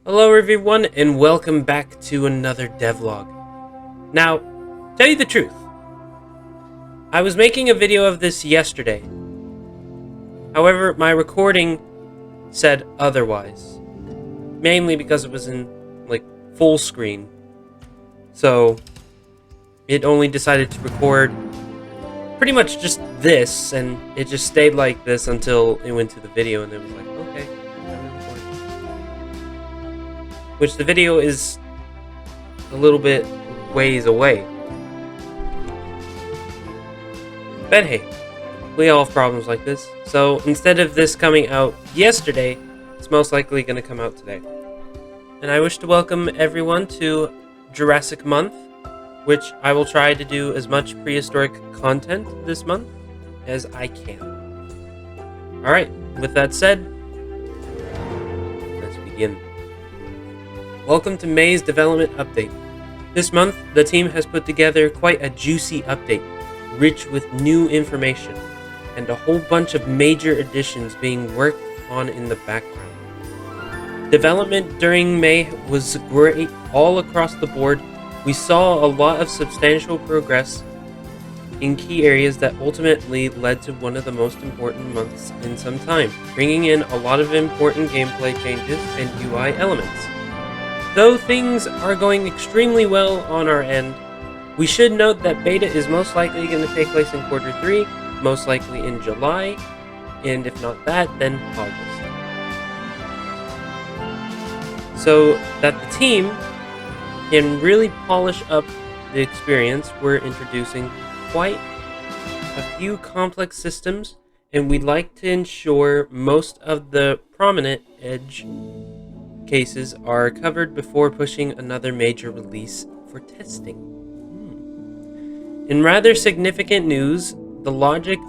Hello everyone and welcome back to another devlog. Now, tell you the truth, I was making a video of this yesterday. However, my recording said otherwise. Mainly because it was in full screen. So it only decided to record pretty much just this, and it just stayed like this until it went to the video, and it was like, okay, I'm recording. Which the video is a little bit ways away. But hey, we all have problems like this. So instead of this coming out yesterday, it's most likely going to come out today. And I wish to welcome everyone to Jurassic Month, which I will try to do as much prehistoric content this month as I can. Alright, with that said, let's begin. Welcome to May's development update. This month, the team has put together quite a juicy update, rich with new information, and a whole bunch of major additions being worked on in the background. Development during May was great all across the board. We saw a lot of substantial progress in key areas that ultimately led to one of the most important months in some time, bringing in a lot of important gameplay changes and UI elements. Though things are going extremely well on our end, we should note that beta is most likely going to take place in quarter 3, most likely in July, and if not that, then August. So that the team can really polish up the experience, we're introducing quite a few complex systems, and we'd like to ensure most of the prominent edge cases are covered before pushing another major release for testing. In rather significant news, the logic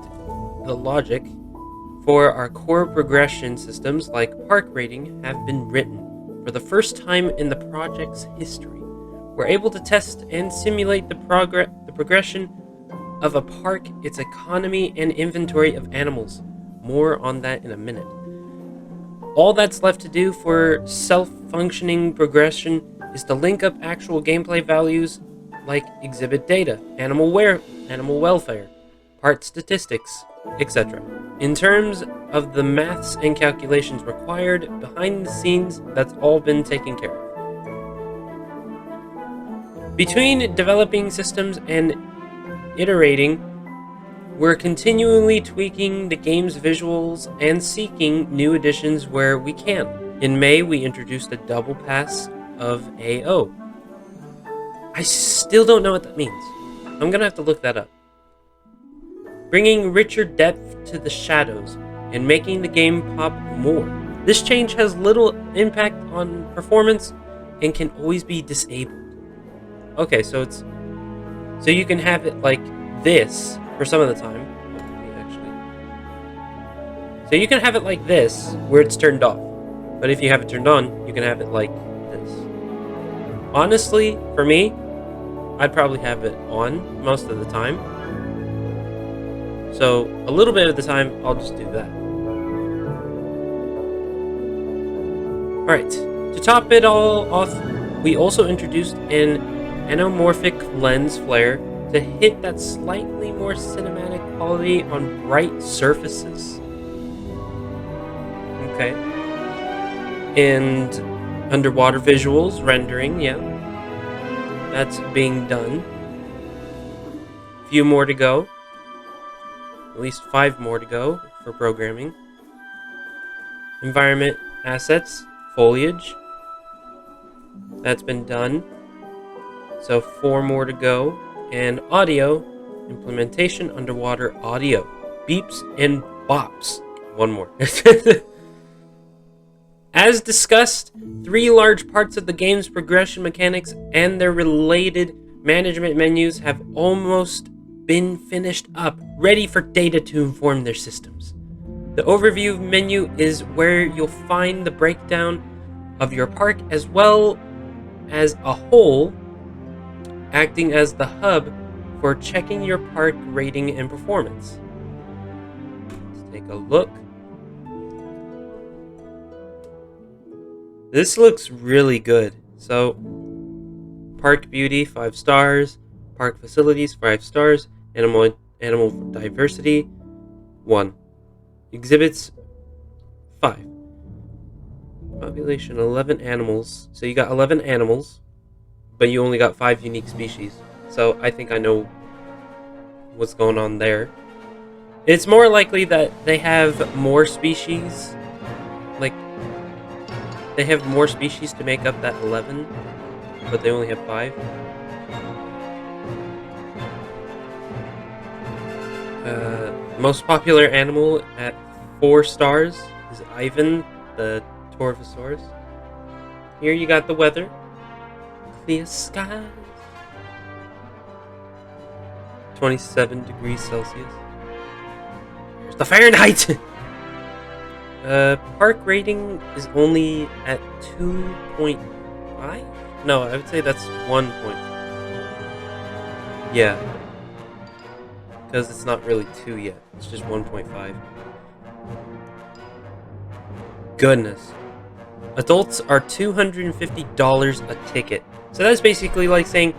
for our core progression systems like park rating have been written. For the first time in the project's history, we're able to test and simulate the progression of a park, its economy, and inventory of animals. More on that in a minute. All that's left to do for self-functioning progression is to link up actual gameplay values like exhibit data, animal welfare, part statistics, etc. In terms of the maths and calculations required behind the scenes, that's all been taken care of. Between developing systems and iterating, we're continually tweaking the game's visuals and seeking new additions where we can. In May, we introduced a double pass of AO. I still don't know what that means. I'm gonna have to look that up. Bringing richer depth to the shadows and making the game pop more. This change has little impact on performance and can always be disabled. Okay, so you can have it like this for some of the time. So you can have it like this where it's turned off. But if you have it turned on, you can have it like this. Honestly, for me, I'd probably have it on most of the time. So a little bit of the time, I'll just do that. Alright, to top it all off, we also introduced an anamorphic lens flare to hit that slightly more cinematic quality on bright surfaces. Okay. And underwater visuals, rendering, yeah. That's being done. A few more to go. At least 5 more to go for programming. Environment assets, foliage. That's been done. So 4 more to go. And audio, implementation, underwater audio. Beeps and bops. 1 more. As discussed, 3 large parts of the game's progression mechanics and their related management menus have almost been finished up, ready for data to inform their systems. The overview menu is where you'll find the breakdown of your park as well as a whole, acting as the hub for checking your park rating and performance. Let's take a look. This looks really good. So, park beauty 5 stars, park facilities 5 stars, animal diversity 1, exhibits 5, population 11 animals. So you got 11 animals, but you only got 5 unique species. So I think I know what's going on there. It's more likely that they have more species, like they have more species to make up that 11, but they only have 5. Most popular animal at 4 stars is Ivan, the Torvosaurus. Here you got the weather. Clear skies. 27 degrees Celsius. Here's the Fahrenheit! Park rating is only at 2.5? No, I would say that's 1.5. Yeah. Because it's not really 2 yet. It's just 1.5. Goodness. Adults are $250 a ticket. So that's basically like saying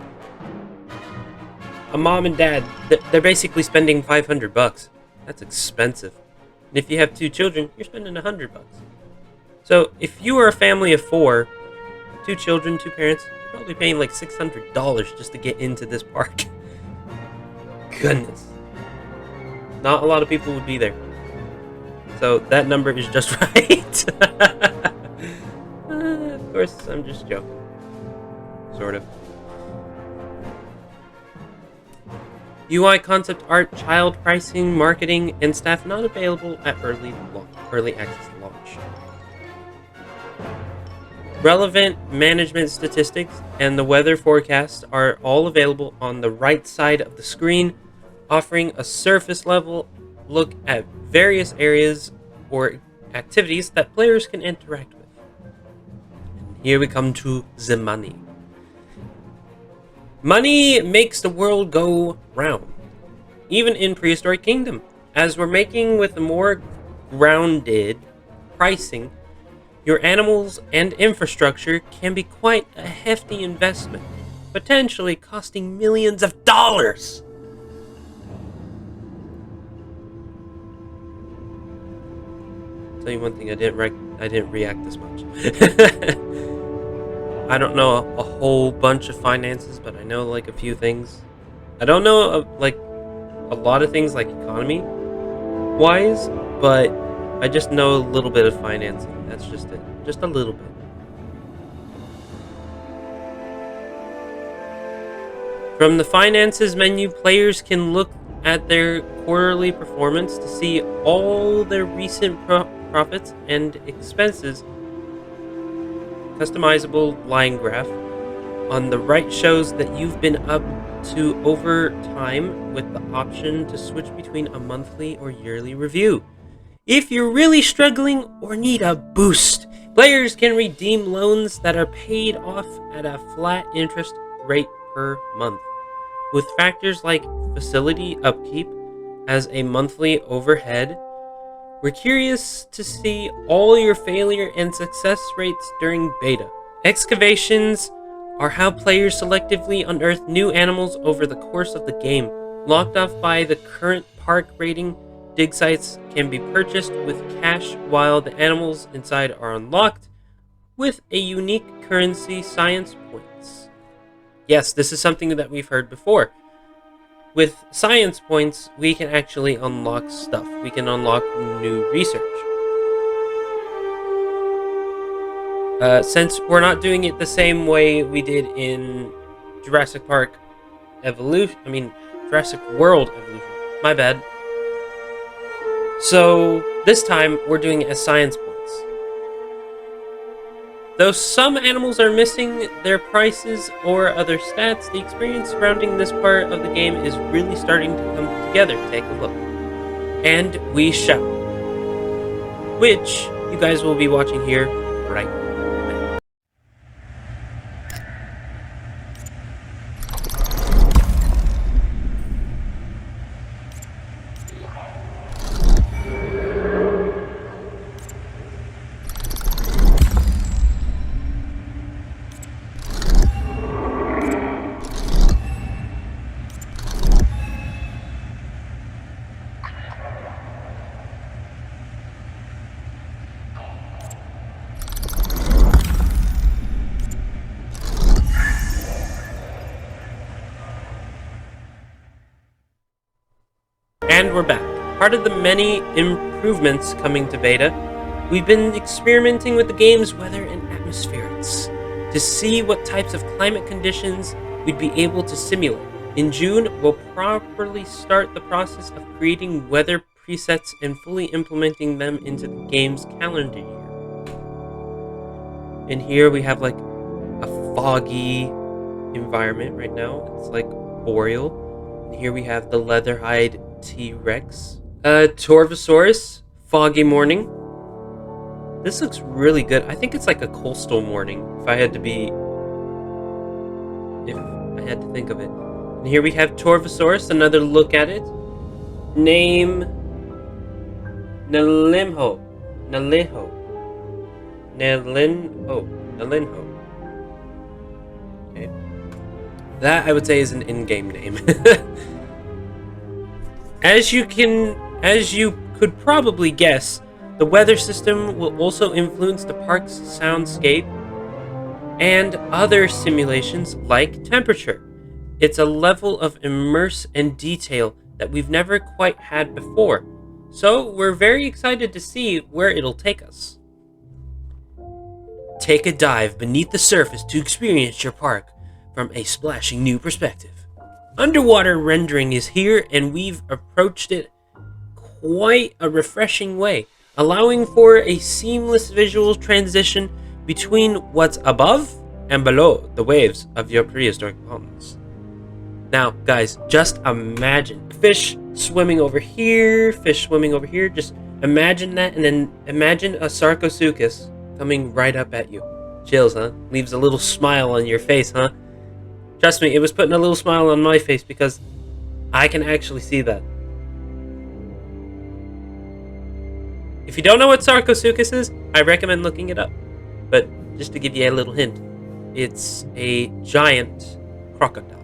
a mom and dad, they're basically spending $500. That's expensive. And if you have 2 children, you're spending $100. So if you are a family of 4, 2 children, 2 parents, you're probably paying like $600 just to get into this park. Goodness. Not a lot of people would be there. So that number is just right. Of course, I'm just joking. Sort of. UI concept art, child pricing, marketing, and staff not available at early access launch. Relevant management statistics and the weather forecast are all available on the right side of the screen, offering a surface level look at various areas or activities that players can interact with. And here we come to the money. Money makes the world go round, even in Prehistoric Kingdom. As we're making with a more grounded pricing, your animals and infrastructure can be quite a hefty investment, potentially costing millions of dollars. I'll tell you one thing, I didn't react this much. I don't know a whole bunch of finances, but I know like a few things. I don't know like a lot of things like economy wise, but I just know a little bit of financing. That's just it. Just a little bit. From the finances menu, players can look at their quarterly performance to see all their recent profits and expenses. Customizable line graph on the right shows that you've been up to over time, with the option to switch between a monthly or yearly review. If you're really struggling or need a boost, players can redeem loans that are paid off at a flat interest rate per month, with factors like facility upkeep as a monthly overhead. We're curious to see all your failure and success rates during beta. Excavations are how players selectively unearth new animals over the course of the game. Locked off by the current park rating, dig sites can be purchased with cash, while the animals inside are unlocked with a unique currency, science points. Yes, this is something that we've heard before. With science points, we can actually unlock stuff. We can unlock new research. Since we're not doing it the same way we did in Jurassic World Evolution. My bad. So this time we're doing it as science points. Though some animals are missing their prices or other stats, the experience surrounding this part of the game is really starting to come together. Take a look. And we shall. Which you guys will be watching here right now. And we're back. Part of the many improvements coming to beta, we've been experimenting with the game's weather and atmospherics to see what types of climate conditions we'd be able to simulate. In June, we'll properly start the process of creating weather presets and fully implementing them into the game's calendar year. And here we have like a foggy environment right now. It's like boreal. And here we have the leather-hide T-Rex. Torvosaurus, foggy morning. This looks really good. I think it's like a coastal morning, if I had to think of it. And here we have Torvosaurus, another look at it. Name Nalinho. Okay. That I would say is an in-game name. As you could probably guess, the weather system will also influence the park's soundscape and other simulations like temperature. It's a level of immerse and detail that we've never quite had before, so we're very excited to see where it'll take us. Take a dive beneath the surface to experience your park from a splashing new perspective. Underwater rendering is here, and we've approached it quite a refreshing way, allowing for a seamless visual transition between what's above and below the waves of your prehistoric ponds. Now, guys, just imagine fish swimming over here, Just imagine that, and then imagine a Sarcosuchus coming right up at you. Chills, huh? Leaves a little smile on your face, huh? Trust me, it was putting a little smile on my face because I can actually see that. If you don't know what Sarcosuchus is, I recommend looking it up. But just to give you a little hint, it's a giant crocodile.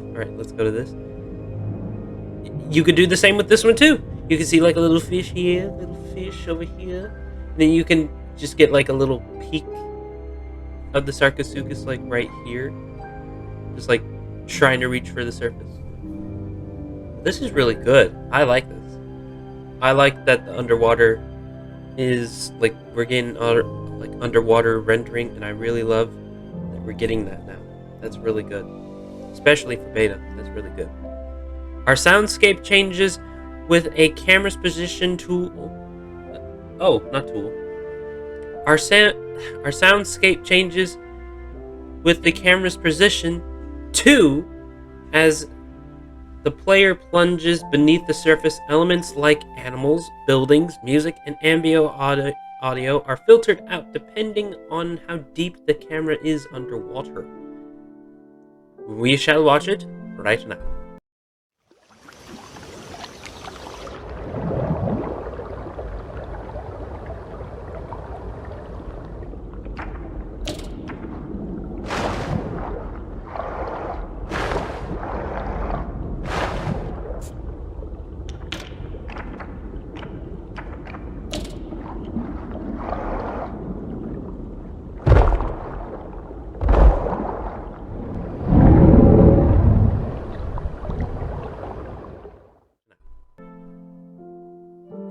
Alright, let's go to this. You could do the same with this one too. You can see like a little fish here, little fish over here. And then you can just get like a little peek of the Sarcosuchus like right here. Just like trying to reach for the surface. This is really good. I like this. I like that the underwater is like we're getting like underwater rendering, and I really love that we're getting that now. That's really good. Especially for beta. That's really good. Our soundscape changes with a camera's position tool. Oh, not tool. Our soundscape changes with the camera's position too, as the player plunges beneath the surface. Elements like animals, buildings, music, and ambient audio are filtered out depending on how deep the camera is underwater. We shall watch it right now.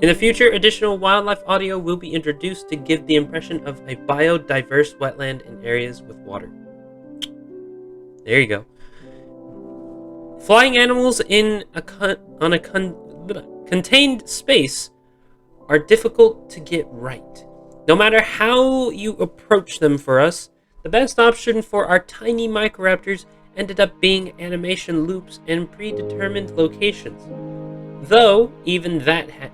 In the future, additional wildlife audio will be introduced to give the impression of a biodiverse wetland in areas with water. There you go. Flying animals in contained space are difficult to get right. No matter how you approach them for us, the best option for our tiny Microraptors ended up being animation loops and predetermined locations. Though, even that has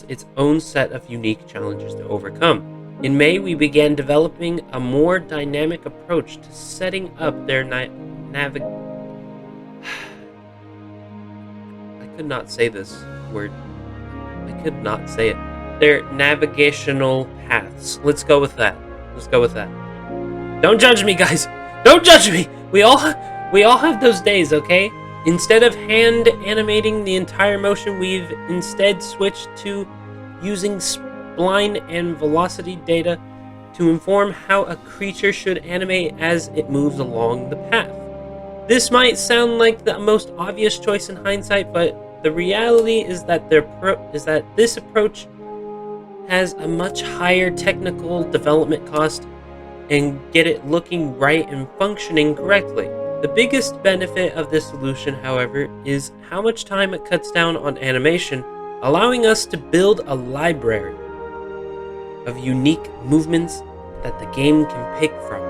its own set of unique challenges to overcome. In May, we began developing a more dynamic approach to setting up their I could not say this word. I could not say it. Their navigational paths. Let's go with that. Don't judge me, guys. Don't judge me. We all have those days, okay? Instead of hand animating the entire motion, we've instead switched to using spline and velocity data to inform how a creature should animate as it moves along the path. This might sound like the most obvious choice in hindsight, but the reality is that this approach has a much higher technical development cost and get it looking right and functioning correctly. The biggest benefit of this solution, however, is how much time it cuts down on animation, allowing us to build a library of unique movements that the game can pick from.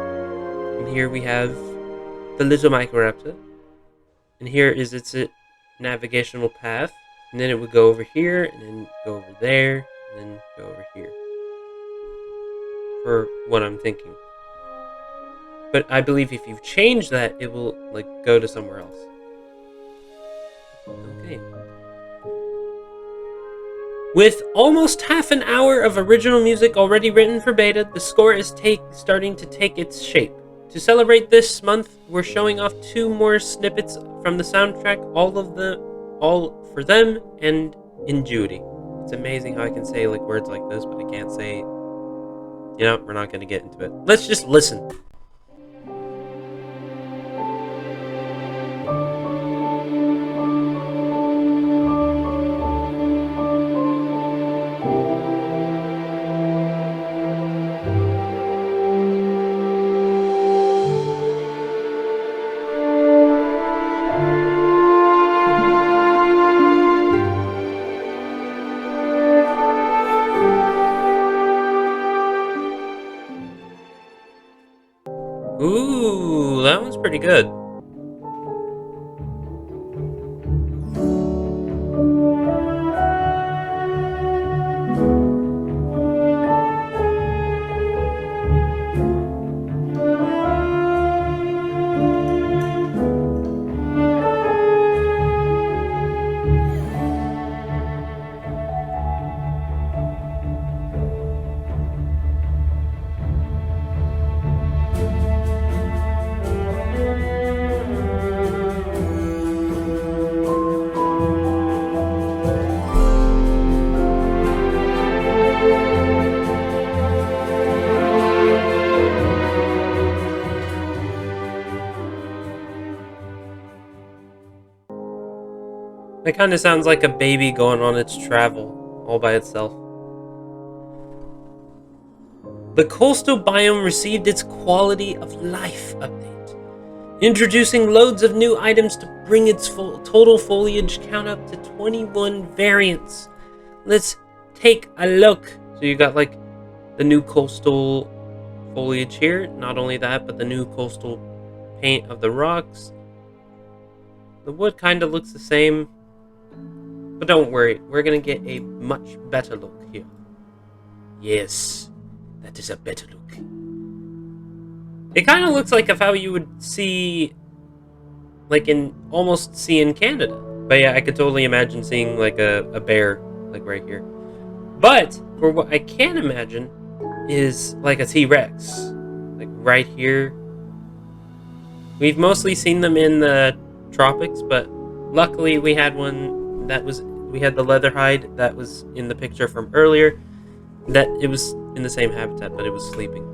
And here we have the little Microraptor, and here is its navigational path, and then it would go over here, and then go over there, and then go over here, for what I'm thinking. But I believe if you change that, it will like go to somewhere else. Okay. With almost half an hour of original music already written for beta, the score is starting to take its shape. To celebrate this month, we're showing off 2 more snippets from the soundtrack, all for them and in Judy. It's amazing how I can say like words like this, but I can't say, we're not going to get into it. Let's just listen. Ooh, that one's pretty good. That kind of sounds like a baby going on its travel, all by itself. The coastal biome received its quality of life update, introducing loads of new items to bring its total foliage count up to 21 variants. Let's take a look. So you got like the new coastal foliage here. Not only that, but the new coastal paint of the rocks. The wood kind of looks the same. But don't worry, we're gonna get a much better look here. Yes, that is a better look. It kind of looks like how you would see, like almost see in Canada. But yeah, I could totally imagine seeing like a bear, like right here. But for what I can imagine is like a T-Rex, like right here. We've mostly seen them in the tropics, but luckily we had one we had the leather hide that was in the picture from earlier, that it was in the same habitat, but it was sleeping.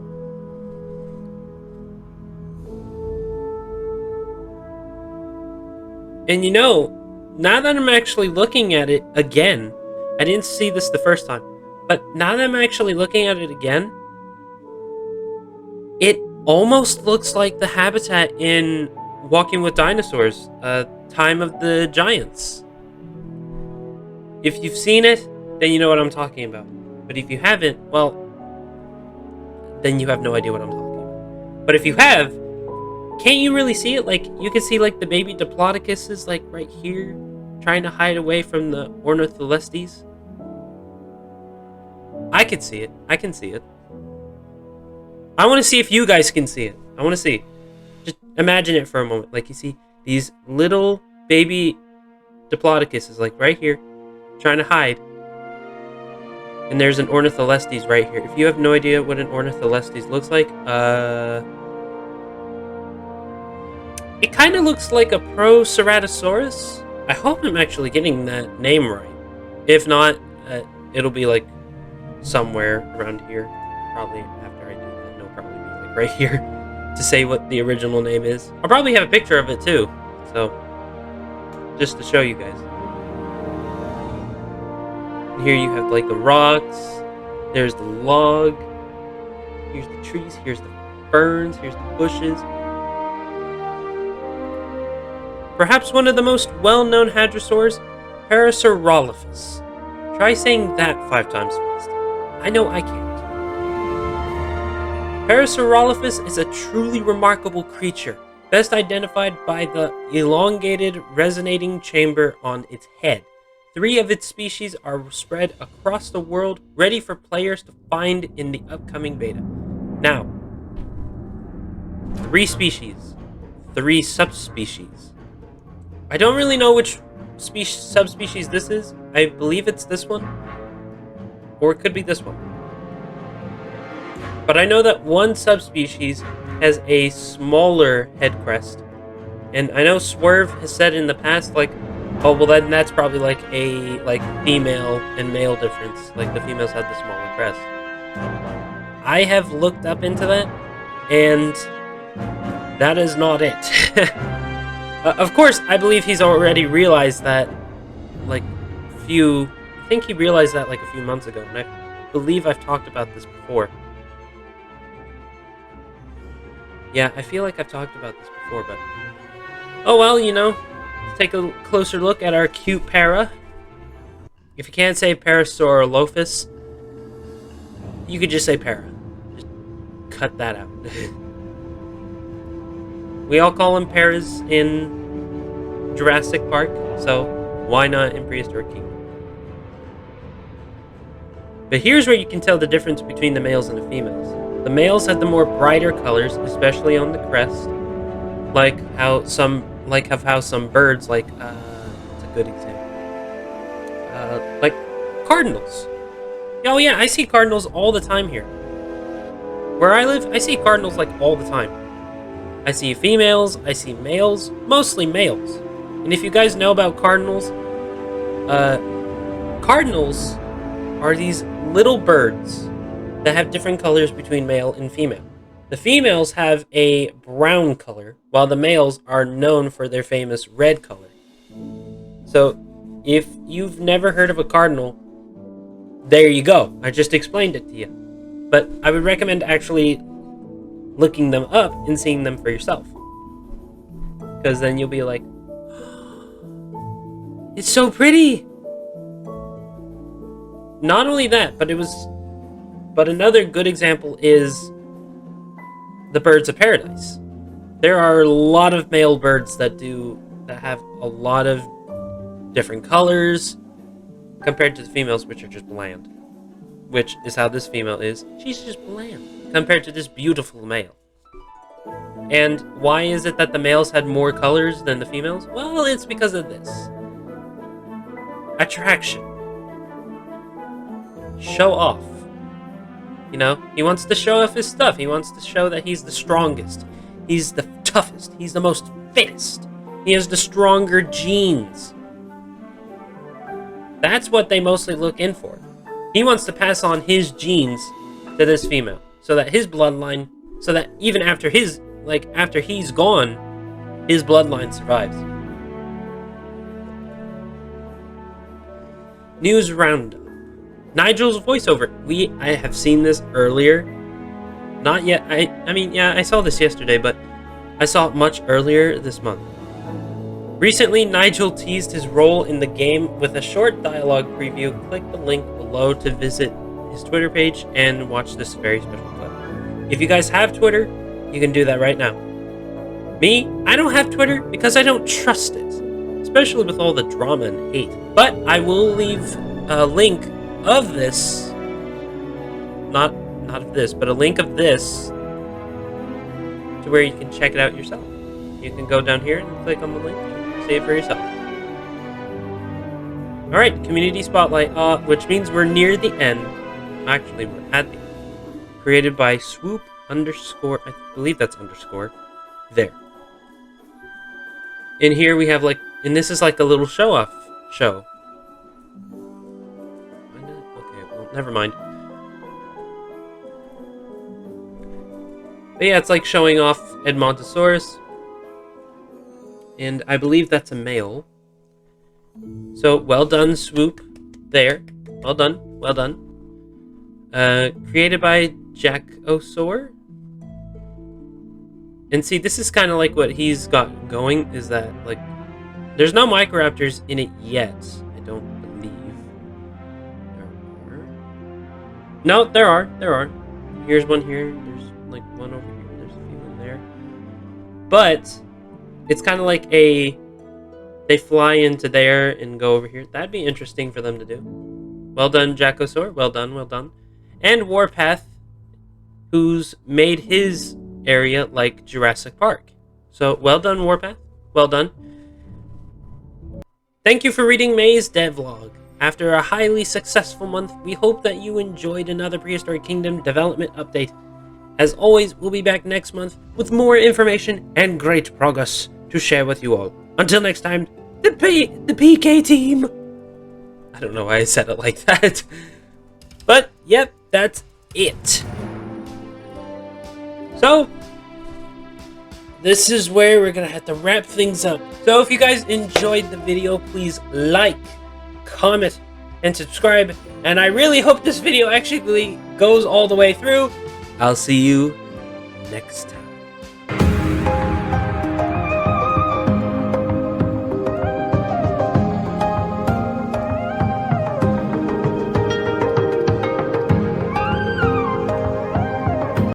And now that I'm actually looking at it again, I didn't see this the first time, but now that I'm actually looking at it again, it almost looks like the habitat in Walking with Dinosaurs, Time of the Giants. If you've seen it, then you know what I'm talking about. But if you haven't, well, then you have no idea what I'm talking about. But if you have, can't you really see it? Like, you can see like the baby Diplodocus is like right here, trying to hide away from the Ornitholestes. I can see it. I can see it. I want to see if you guys can see it. I want to see. Just imagine it for a moment. Like, you see these little baby Diplodocuses like right here, trying to hide. And there's an Ornitholestes right here. If you have no idea what an Ornitholestes looks like, it kind of looks like a Proceratosaurus. I hope I'm actually getting that name right. If not, it'll be like somewhere around here. Probably after I do that, it'll probably be like right here. to say what the original name is. I'll probably have a picture of it too, so just to show you guys. And here you have like the rocks, there's the log, here's the trees, here's the ferns, here's the bushes. Perhaps one of the most well-known hadrosaurs, Parasaurolophus. Try saying that 5 times fast. I know I can't. Parasaurolophus is a truly remarkable creature, best identified by the elongated resonating chamber on its head. 3 of its species are spread across the world, ready for players to find in the upcoming beta. Now, 3 species, 3 subspecies. I don't really know which subspecies this is. I believe it's this one, or it could be this one. But I know that one subspecies has a smaller head crest, and I know Swerve has said in the past, like, oh, well then that's probably like a female and male difference. Like the females have the smaller crest. I have looked up into that, and that is not it. Of course, I believe he's already realized that, I think he realized that like a few months ago, and I believe I've talked about this before. Yeah, I feel like I've talked about this before, but oh well, you know, let's take a closer look at our cute para. If you can't say Parasaurolophus, you could just say para. Just cut that out. We all call them paras in Jurassic Park, so why not in Prehistoric Kingdom? But here's where you can tell the difference between the males and the females. The males had the more brighter colors, especially on the crest, like how some birds, it's a good example, like cardinals. Oh yeah, I see cardinals all the time here. Where I live, I see cardinals like all the time. I see females, I see males, mostly males. And if you guys know about cardinals, cardinals are these little birds that have different colors between male and female. The females have a brown color, while the males are known for their famous red color. So, if you've never heard of a cardinal, there you go. I just explained it to you. But I would recommend actually looking them up and seeing them for yourself. Because then you'll be like, it's so pretty! Not only that, but another good example is the birds of paradise. There are a lot of male birds that have a lot of different colors compared to the females, which are just bland. Which is how this female is. She's just bland compared to this beautiful male. And why is it that the males had more colors than the females? Well, it's because of this. Attraction. Show off. You know, he wants to show off his stuff. He wants to show that he's the strongest. He's the toughest. He's the most fittest. He has the stronger genes. That's what they mostly look in for. He wants to pass on his genes to this female, so that his bloodline, so that even after he's gone, his bloodline survives. News roundup. Nigel's voiceover. I have seen this earlier. Not yet. I mean, yeah, I saw this yesterday, but I saw it much earlier this month. Recently, Nigel teased his role in the game with a short dialogue preview. Click the link below to visit his Twitter page and watch this very special clip. If you guys have Twitter, you can do that right now. Me, I don't have Twitter because I don't trust it, especially with all the drama and hate. But I will leave a link of this, not of this, but a link of this to where you can check it out yourself. You can go down here and click on the link and see it for yourself. Alright, community spotlight, which means we're near the end. Actually, we're at the end. Created by swoop underscore, I believe that's underscore, there. In here we have and this is like a little show-off show. Okay, well, never mind. But yeah, it's like showing off Edmontosaurus. And I believe that's a male. So, well done, Swoop. There. Well done. Well done. Created by Jackosaur. And see, this is kind of like what he's got going, is that, like, there's no Microraptors in it yet, I don't believe. There are. No, there are. There are. Here's one here. There's, like, one over here. There's a few in there. But it's kind of like they fly into there and go over here. That'd be interesting for them to do. Well done, Jackosaur. Well done, well done. And Warpath, who's made his area like Jurassic Park. So, well done, Warpath. Well done. Thank you for reading May's devlog. After a highly successful month, we hope that you enjoyed another Prehistoric Kingdom development update. As always, we'll be back next month with more information and great progress to share with you all. Until next time, the PK team! I don't know why I said it like that. But, yep, that's it. So, this is where we're gonna have to wrap things up. So if you guys enjoyed the video, please like, comment, and subscribe. And I really hope this video actually goes all the way through. I'll see you next time.